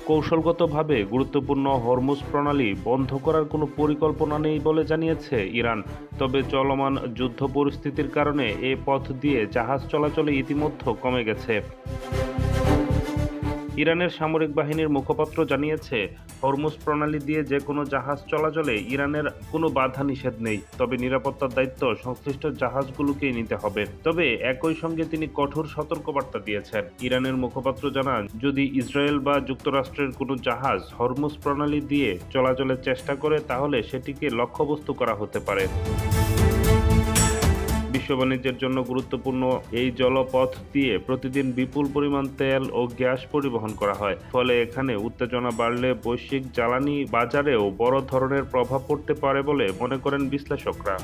কৌশলগতভাবে গুরুত্বপূর্ণ হরমুজ প্রণালী বন্ধ করার কোনো পরিকল্পনা নেই বলে জানিয়েছে ইরান। তবে চলমান যুদ্ধ পরিস্থিতির কারণে এ পথ দিয়ে জাহাজ চলাচলে ইতিমধ্যে কমে গেছে। ইরানের সামরিক বাহিনীর মুখপাত্র জানিয়েছে, হরমুজ প্রণালী দিয়ে যে কোনো জাহাজ চলাচলে ইরানের কোনো বাধা নিষেধ নেই, তবে নিরাপত্তার দায়িত্ব সংশ্লিষ্ট জাহাজগুলোকেই নিতে হবে। তবে একই সঙ্গে তিনি কঠোর সতর্কবার্তা দিয়েছেন। ইরানের মুখপাত্র জানান, যদি ইসরায়েল বা যুক্তরাষ্ট্রের কোনো জাহাজ হরমুজ প্রণালী দিয়ে চলাচলের চেষ্টা করে তাহলে সেটিকে লক্ষ্যবস্তু করা হতে পারে। বিশ্ব বাণিজ্যের জন্য গুরুত্বপূর্ণ এই জলপথ দিয়ে প্রতিদিন বিপুল পরিমাণ তেল ও গ্যাস পরিবহন করা হয়। ফলে এখানে উত্তেজনা বাড়লে বৈশ্বিক জ্বালানি বাজারেও বড় ধরনের প্রভাব পড়তে পারে বলে মনে করেন বিশ্লেষকরা।